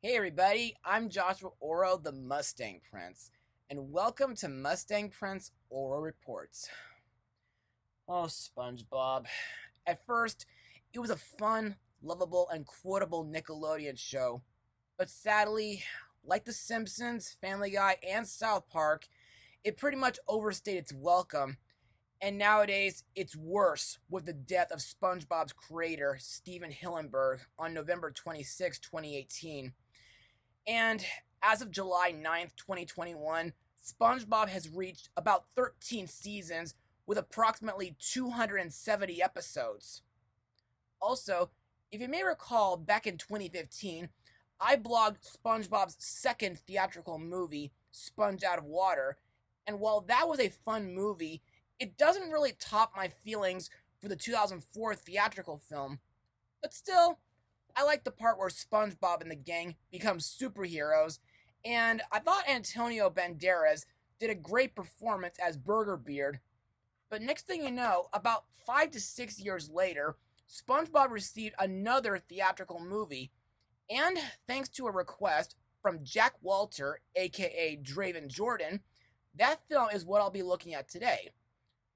Hey everybody, I'm Joshua Orro, the Mustang Prince, and welcome to Mustang Prince Orro Reports. Oh, SpongeBob. At first, it was a fun, lovable, and quotable Nickelodeon show, but sadly, like The Simpsons, Family Guy, and South Park, it pretty much overstayed its welcome, and nowadays it's worse with the death of SpongeBob's creator, Steven Hillenburg, on November 26, 2018. And as of July 9th, 2021, SpongeBob has reached about 13 seasons with approximately 270 episodes. Also, if you may recall, back in 2015, I blogged SpongeBob's second theatrical movie, Sponge Out of Water, and while that was a fun movie, it doesn't really top my feelings for the 2004 theatrical film. But still, I like the part where SpongeBob and the gang become superheroes, and I thought Antonio Banderas did a great performance as Burger Beard. But next thing you know, about 5 to 6 years later, SpongeBob received another theatrical movie, and thanks to a request from Jack Walter, aka Draven Jordan, that film is what I'll be looking at today.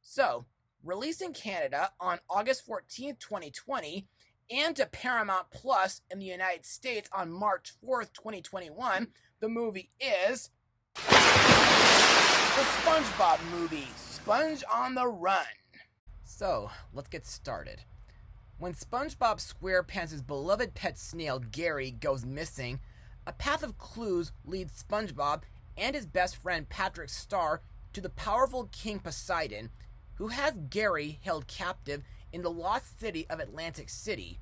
So, released in Canada on August 14th, 2020, and to Paramount Plus in the United States on March 4th, 2021, the movie is the SpongeBob movie, Sponge on the Run. So, let's get started. When SpongeBob SquarePants' beloved pet snail Gary goes missing, a path of clues leads SpongeBob and his best friend Patrick Star to the powerful King Poseidon, who has Gary held captive in the lost city of Atlantic City.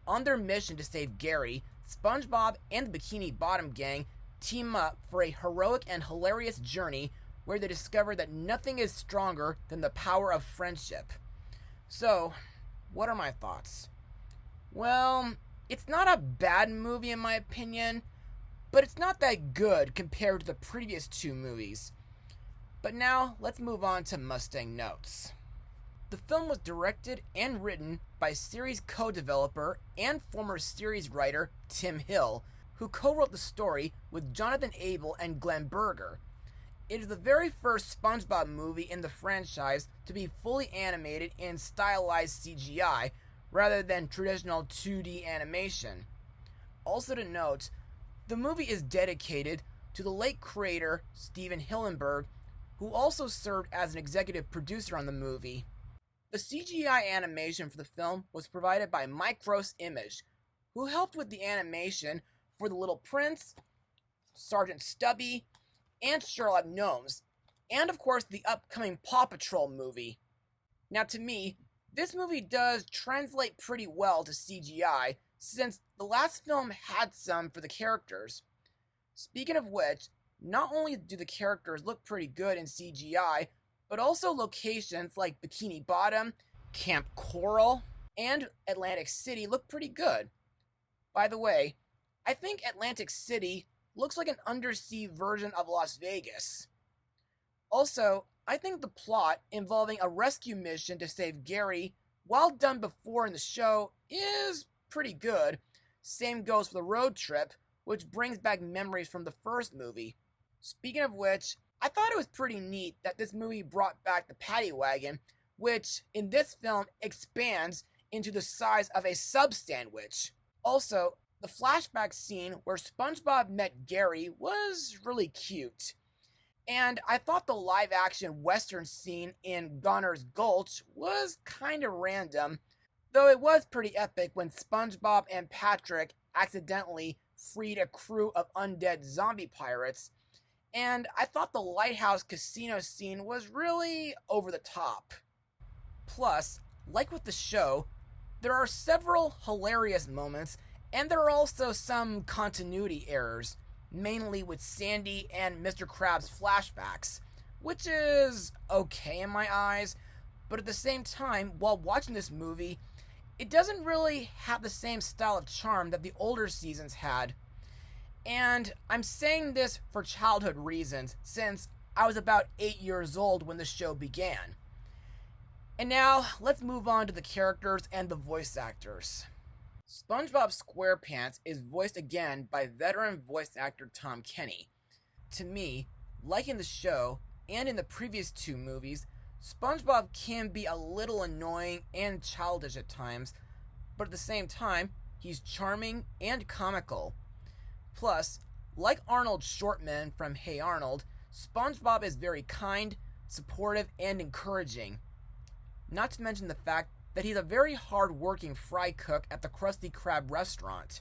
On their mission to save Gary, SpongeBob and the Bikini Bottom gang team up for a heroic and hilarious journey where they discover that nothing is stronger than the power of friendship. So, what are my thoughts? Well, it's not a bad movie in my opinion, but it's not that good compared to the previous two movies. But now, let's move on to Mustang notes. The film was directed and written by series co-developer and former series writer Tim Hill, who co-wrote the story with Jonathan Abel and Glenn Berger. It is the very first SpongeBob movie in the franchise to be fully animated in stylized CGI, rather than traditional 2D animation. Also to note, the movie is dedicated to the late creator Steven Hillenburg, who also served as an executive producer on the movie. The CGI animation for the film was provided by Mike Gross Image, who helped with the animation for The Little Prince, Sergeant Stubby, and Sherlock Gnomes, and of course the upcoming Paw Patrol movie. Now to me, this movie does translate pretty well to CGI, since the last film had some for the characters. Speaking of which, not only do the characters look pretty good in CGI, but also locations like Bikini Bottom, Camp Coral, and Atlantic City look pretty good. By the way, I think Atlantic City looks like an undersea version of Las Vegas. Also, I think the plot involving a rescue mission to save Gary, while done before in the show, is pretty good. Same goes for the road trip, which brings back memories from the first movie. Speaking of which, I thought it was pretty neat that this movie brought back the paddy wagon, which in this film expands into the size of a sub-sandwich. Also, the flashback scene where SpongeBob met Gary was really cute. And I thought the live-action western scene in Goner's Gulch was kinda random, though it was pretty epic when SpongeBob and Patrick accidentally freed a crew of undead zombie pirates. And I thought the lighthouse casino scene was really over the top. Plus, like with the show, there are several hilarious moments, and there are also some continuity errors, mainly with Sandy and Mr. Krabs' flashbacks, which is okay in my eyes, but at the same time, while watching this movie, it doesn't really have the same style of charm that the older seasons had. And I'm saying this for childhood reasons, since I was about 8 years old when the show began. And now, let's move on to the characters and the voice actors. SpongeBob SquarePants is voiced again by veteran voice actor Tom Kenny. To me, like in the show and in the previous two movies, SpongeBob can be a little annoying and childish at times, but at the same time, he's charming and comical. Plus, like Arnold Shortman from Hey Arnold, SpongeBob is very kind, supportive, and encouraging. Not to mention the fact that he's a very hard-working fry cook at the Krusty Krab restaurant.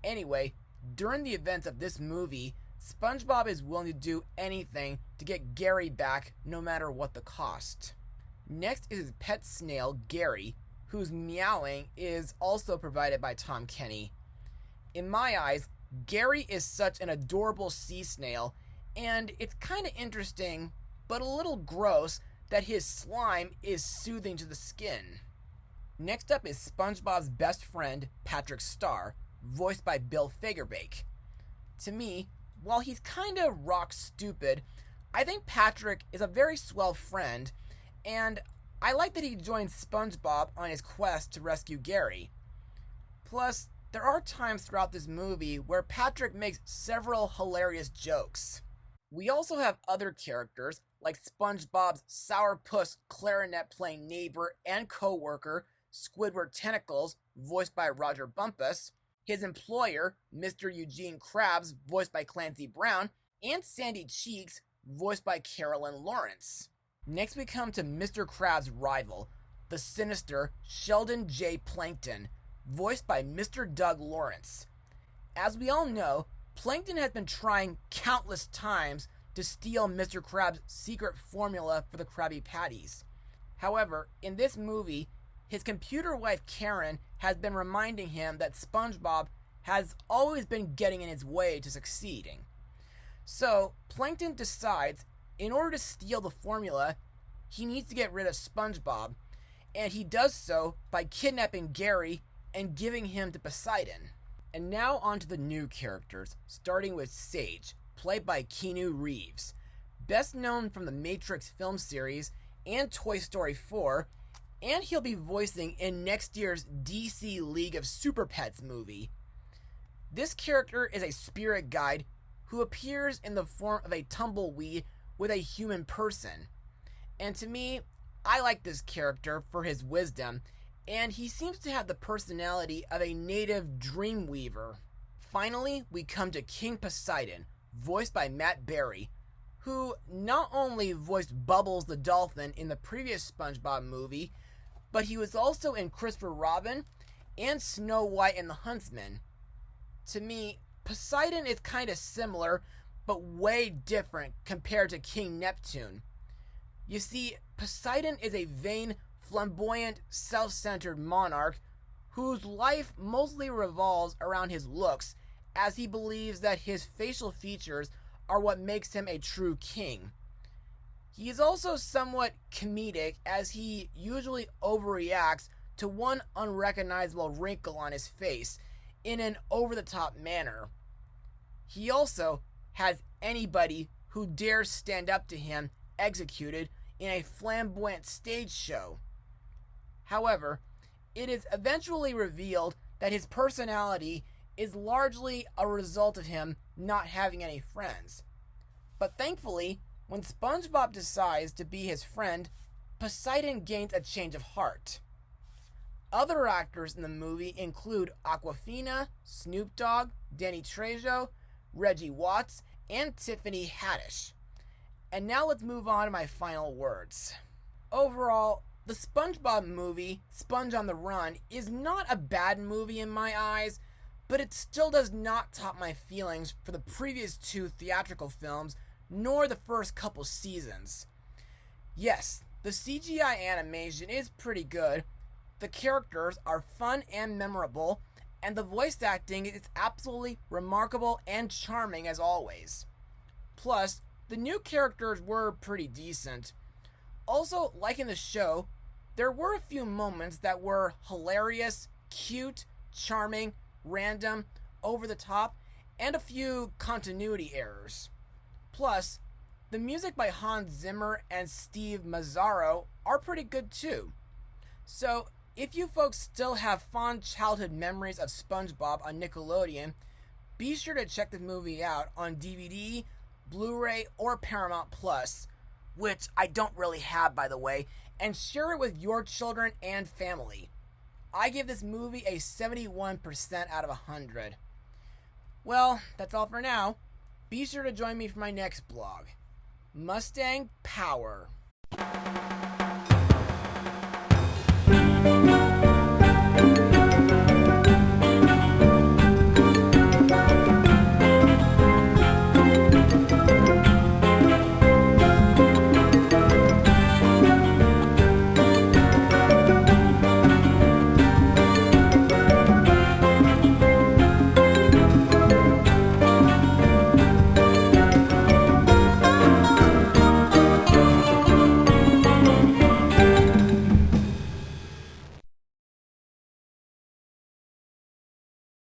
Anyway, during the events of this movie, SpongeBob is willing to do anything to get Gary back, no matter what the cost. Next is his pet snail, Gary, whose meowing is also provided by Tom Kenny. In my eyes, Gary is such an adorable sea snail, and it's kind of interesting, but a little gross, that his slime is soothing to the skin. Next up is SpongeBob's best friend, Patrick Star, voiced by Bill Fagerbakke. To me, while he's kinda rock stupid, I think Patrick is a very swell friend, and I like that he joined SpongeBob on his quest to rescue Gary. Plus, there are times throughout this movie where Patrick makes several hilarious jokes. We also have other characters, like SpongeBob's sourpuss clarinet-playing neighbor and co-worker, Squidward Tentacles, voiced by Roger Bumpus, his employer, Mr. Eugene Krabs, voiced by Clancy Brown, and Sandy Cheeks, voiced by Carolyn Lawrence. Next we come to Mr. Krabs' rival, the sinister Sheldon J. Plankton, voiced by Mr. Doug Lawrence. As we all know, Plankton has been trying countless times to steal Mr. Krabs' secret formula for the Krabby Patties. However, in this movie, his computer wife Karen has been reminding him that SpongeBob has always been getting in his way to succeeding. So, Plankton decides, in order to steal the formula, he needs to get rid of SpongeBob, and he does so by kidnapping Gary and giving him to Poseidon. And now on to the new characters, starting with Sage, played by Keanu Reeves. Best known from the Matrix film series and Toy Story 4, and he'll be voicing in next year's DC League of Super Pets movie. This character is a spirit guide who appears in the form of a tumbleweed with a human person. And to me, I like this character for his wisdom, and he seems to have the personality of a native dreamweaver. Finally, we come to King Poseidon, voiced by Matt Berry, who not only voiced Bubbles the dolphin in the previous SpongeBob movie, but he was also in Christopher Robin and Snow White and the Huntsman. To me, Poseidon is kind of similar, but way different compared to King Neptune. You see, Poseidon is a vain, flamboyant, self-centered monarch whose life mostly revolves around his looks, as he believes that his facial features are what makes him a true king. He is also somewhat comedic, as he usually overreacts to one unrecognizable wrinkle on his face in an over-the-top manner. He also has anybody who dares stand up to him executed in a flamboyant stage show. However, it is eventually revealed that his personality is largely a result of him not having any friends. But thankfully, when SpongeBob decides to be his friend, Poseidon gains a change of heart. Other actors in the movie include Awkwafina, Snoop Dogg, Danny Trejo, Reggie Watts, and Tiffany Haddish. And now let's move on to my final words. Overall, the SpongeBob movie, Sponge on the Run, is not a bad movie in my eyes, but it still does not top my feelings for the previous two theatrical films, nor the first couple seasons. Yes, the CGI animation is pretty good, the characters are fun and memorable, and the voice acting is absolutely remarkable and charming as always. Plus, the new characters were pretty decent. Also, like in the show, there were a few moments that were hilarious, cute, charming, random, over the top, and a few continuity errors. Plus, the music by Hans Zimmer and Steve Mazzaro are pretty good too. So, If you folks still have fond childhood memories of SpongeBob on Nickelodeon, be sure to check this movie out on DVD, Blu-ray, or Paramount Plus, which I don't really have, by the way, and share it with your children and family. I give this movie a 71% out of 100. Well, that's all for now. Be sure to join me for my next blog. Mustang Power.